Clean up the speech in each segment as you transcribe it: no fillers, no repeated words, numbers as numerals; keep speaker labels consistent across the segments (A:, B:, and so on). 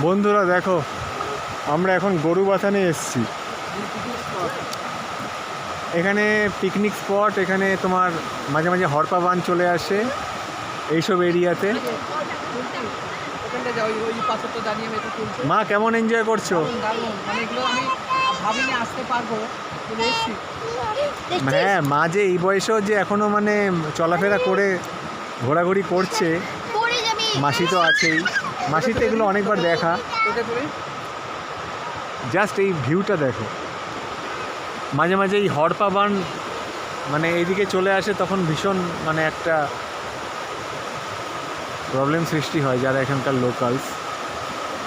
A: বন্ধুরা দেখো, আমরা এখন গরুবাথানে এসেছি। এখানে পিকনিক স্পট, এখানে তোমার মাঝে মাঝে হরপা বান চলে আসে এইসব এরিয়াতে। মা কেমন এনজয় করছো? হ্যাঁ, মা যে এই বয়সেও যে এখনো মানে চলাফেরা করে ঘোরাঘুরি করছে, মাসি তো আছেই, মাসি তো এগুলো অনেকবার দেখা। জাস্ট এই ভিউটা দেখো, মাঝে মাঝে এই হরপা বান মানে এইদিকে চলে আসে, তখন ভীষণ মানে একটা প্রবলেম সৃষ্টি হয় যারা এখানকার লোকালস।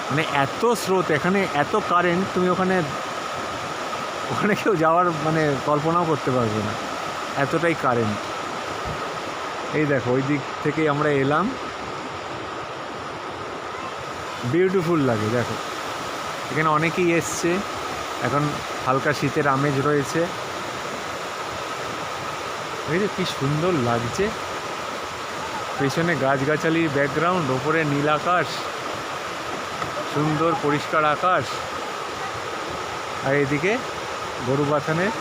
A: মানে এত স্রোত, এখানে এত কারেন্ট, তুমি ওখানে কেউ যাওয়ার মানে কল্পনাও করতে পারবে না, এতটাই কারেন্ট। এই দেখো, ওই দিক থেকেই আমরা এলাম, বিউটিফুল লাগে দেখো। এখানে অনেকেই এসছে, এখন হালকা শীতের আমেজ রয়েছে। এই যে কি সুন্দর লাগছে, পেছনে গাছগাছালির ব্যাকগ্রাউন্ড, ওপরে নীল আকাশ, সুন্দর পরিষ্কার আকাশ, আর এদিকে গরুবাথানের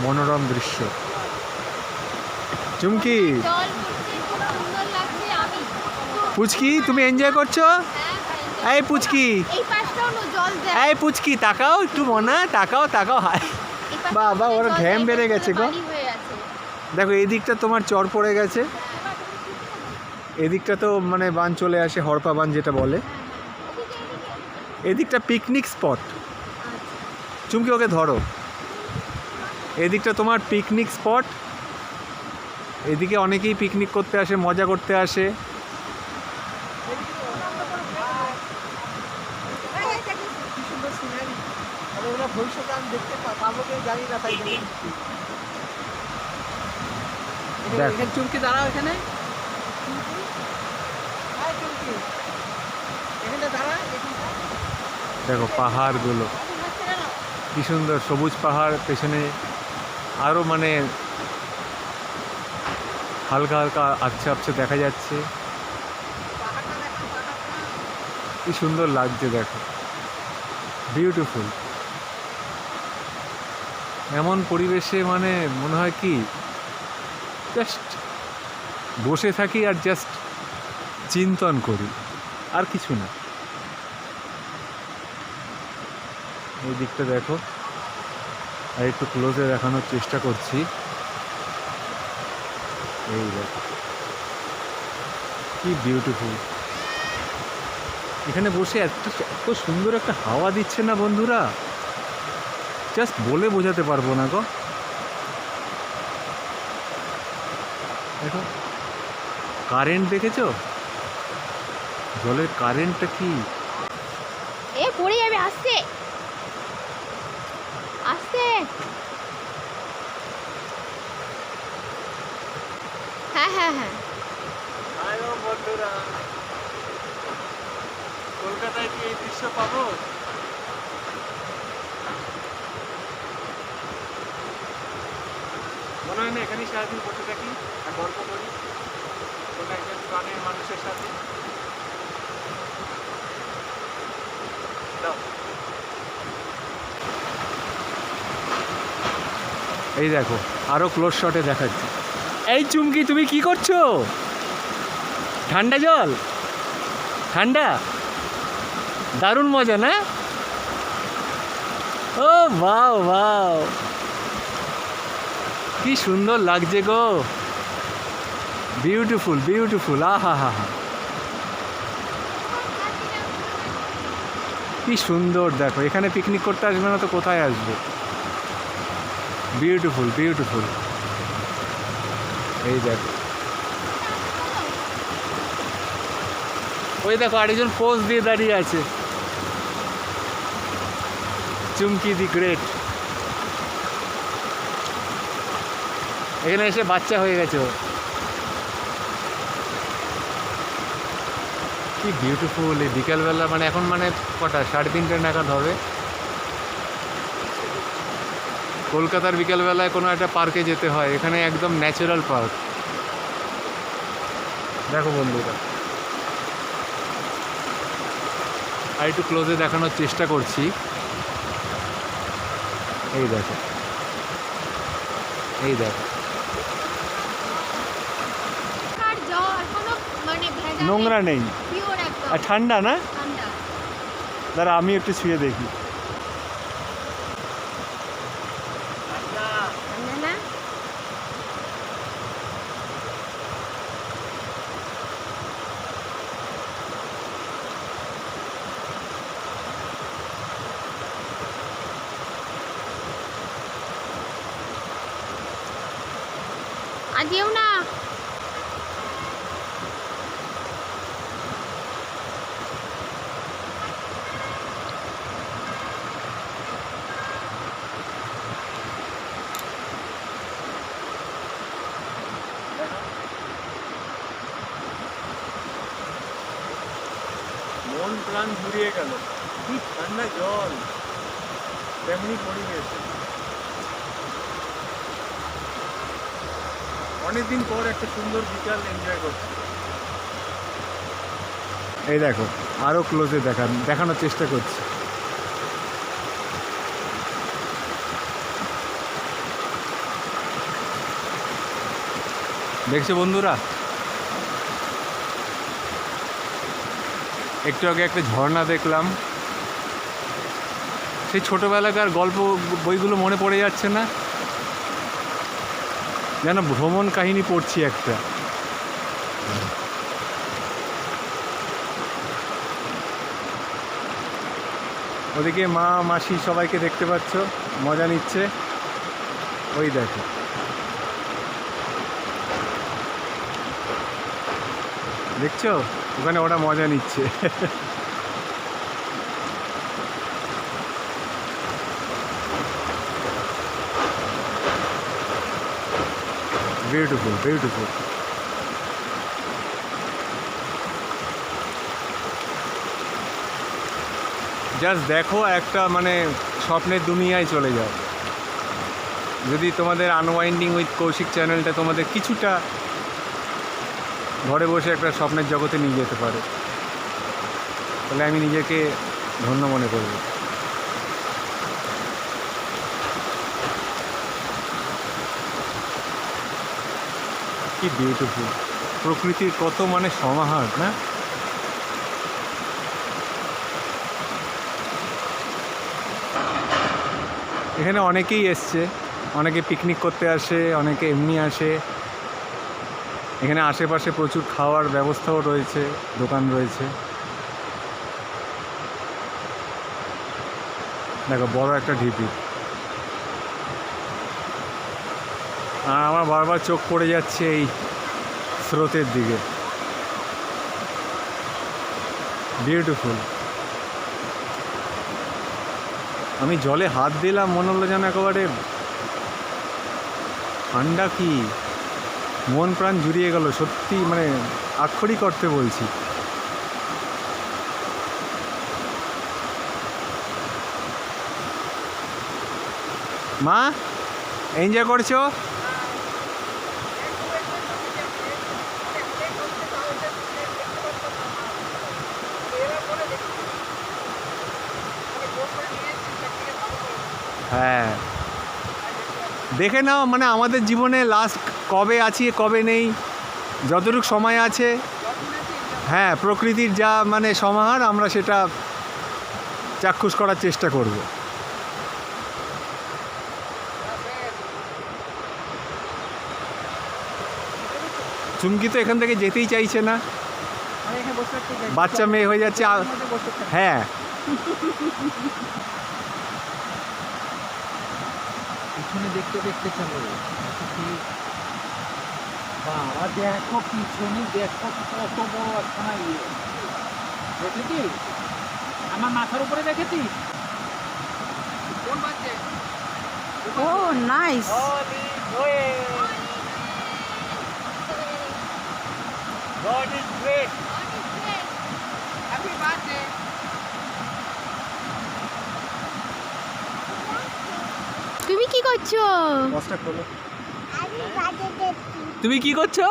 A: মনোরম দৃশ্য। চুমকি, পুচকি তুমি এনজয় করছো? এই পুচকি, এই পুচকি তাকাও একটু, মনা তাকাও তাকাও। হায় বাবা, ওর ঘ্যাম বেড়ে গেছে গো। দেখো এই দিকটা তোমার চর পড়ে গেছে, এদিকটা তো মানে বান চলে আসে, হরপা বান যেটা বলে। এদিকটা পিকনিক স্পট। চুমকি ওকে ধরো, এদিকটা তোমার পিকনিক স্পট। এদিকে অনেকেই পিকনিক করতে আসে, মজা করতে আসে।
B: চুমকি দাঁড়াও এখানে,
A: দেখো পাহাড়গুলো কি সুন্দর, সবুজ পাহাড়, পেছনে আরও মানে হালকা হালকা আবছা আবছা দেখা যাচ্ছে। কি সুন্দর লাগছে দেখো, বিউটিফুল। এমন পরিবেশে মানে মনে হয় কি জাস্ট বসে থাকি আর জাস্ট চিন্তন করি, আর কিছু না। এই দিকটা দেখো, আর একটু ক্লোজে দেখানোর চেষ্টা করছি। এই দেখো কি বিউটিফুল, এখানে বসে এত সুন্দর একটা হাওয়া দিচ্ছে না বন্ধুরা, জাস্ট বলে বোঝাতে পারবো না গো। দেখো কারেন্ট দেখেছো, জলের কারেন্টটা কি
C: পড়ে যাবে, আস্তে আস্তে। হ্যাঁ হ্যাঁ হ্যাঁ,
A: বন্ধুরা, কলকাতায় কি এই দৃশ্য পাবো? মনে হয় না, এখানেই সারাদিন বসে থাকি আর গল্প করি কোনো একজন প্রাণের মানুষের সাথে। এই দেখো আরো ক্লোজ শটে দেখাচ্ছি। এই চুমকি, তুমি কি করছো? ঠান্ডা জল, ঠান্ডা, দারুণ মজা না? ও বাও বাও, কি সুন্দর লাগছে গো, বিউটিফুল বিউটিফুল। আহা হা হা, কি সুন্দর দেখো। এখানে পিকনিক করতে আসবে না তো কোথায় আসবে? Beautiful beautiful. এই দেখো, ওই দেখো আরেকজন পোজ দিয়ে দাঁড়িয়ে আছে, চুমকি দি গ্রেট। এখানে এসে বাচ্চা হয়ে গেছে ও। কি বিউটিফুল এই বিকালবেলা, মানে এখন মানে কটা, 3:30 নাগাদ হবে। কলকাতার বিকালবেলায় কোনো একটা পার্কে যেতে হয়, এখানে একদম ন্যাচারাল পার্ক। দেখো বন্ধুরা, আর একটু ক্লোজে দেখানোর চেষ্টা করছি। এই দেখো, এই দেখো,
C: আর জল কোনো মানে ভেজা
A: নোংরা নেই
C: পিওর একদম
A: আর ঠান্ডা না।
C: ঠান্ডা।
A: দাঁড়া আমি একটু ছুঁয়ে দেখি।
C: ঠান্ডা না? আর যেও না।
A: মন প্রাণ জুড়িয়ে গেল, কি ঠান্ডা জল, তেমনি পরিবেশ। অনেকদিন পর একটা সুন্দর বিকাল এনজয় করছি। এই দেখো আরো ক্লোজে দেখানোর চেষ্টা করছি। দেখছো বন্ধুরা, একটু আগে একটা ঝর্ণা দেখলাম, সেই ছোটোবেলাকার গল্প বইগুলো মনে পড়ে যাচ্ছে না, যেন ভ্রমণ কাহিনী পড়ছি একটা। ওদিকে মা মাসি সবাইকে দেখতে পাচ্ছ, মজা নিচ্ছে। ওই দেখো, দেখছো ওখানে ওরা মজা নিচ্ছে। Beautiful beautiful. জাস্ট দেখো, একটা মানে স্বপ্নের দুনিয়ায় চলে যাও। যদি তোমাদের আনওয়াইন্ডিং উইথ কৌশিক চ্যানেলটা তোমাদের কিছুটা ঘরে বসে একটা স্বপ্নের জগতে নিয়ে যেতে পারে, তাহলে আমি নিজেকে ধন্য মনে করব। কি বিউটিফুল, প্রকৃতির কত মানে সমাহার না। এখানে অনেকেই এসছে, অনেকে পিকনিক করতে আসে, অনেকে এমনি আসে। এখানে আশেপাশে প্রচুর খাওয়ার ব্যবস্থাও রয়েছে, দোকান রয়েছে। দেখো বড় একটা ঢিপি, আর আমার বারবার চোখ পড়ে যাচ্ছে এই স্রোতের দিকে। বিউটিফুল। আমি জলে হাত দিলাম, মনে হলো যেন একেবারে ঠান্ডা, কি মন প্রাণ জুড়িয়ে গেল সত্যি, মানে আক্ষরিক অর্থে বলছি। মা এনজয় করছো? হ্যাঁ, দেখে নাও, মানে আমাদের জীবনে লাস্ট কবে আছি কবে নেই, যতটুকু সময় আছে, হ্যাঁ প্রকৃতির যা মানে সমাহার, আমরা সেটা চাক্ষুষ করার চেষ্টা করব। চুমকি তো এখান থেকে যেতেই চাইছে না, বাচ্চা মেয়ে হয়ে যাচ্ছে। হ্যাঁ
B: পিছনে দেখতে দেখতে চলো। বাবা দেখো পিছনে, দেখো কত বড় একখানা ইয়ে দেখেছিস, আমার মাথার উপরে দেখেছিস? কোন বাচ্চা?
C: ও nice.
A: God is great.
B: Happy birthday.
C: তুমি কি করছো?
A: তুমি কি করছো?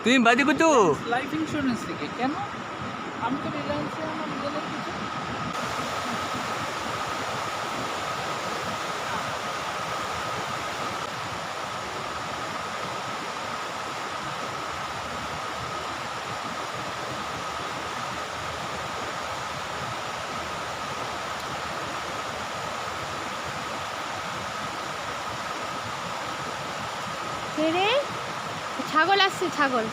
A: তুমি বাজে করছো?
B: লাইফ ইন্স্যুরেন্স থেকে কেন? আমি তো রিলায়েন্সে আমার নিজেদের কিছু
C: কে রে ছাগল আসছে ছাগল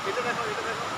A: এটা দেখো এটা দেখো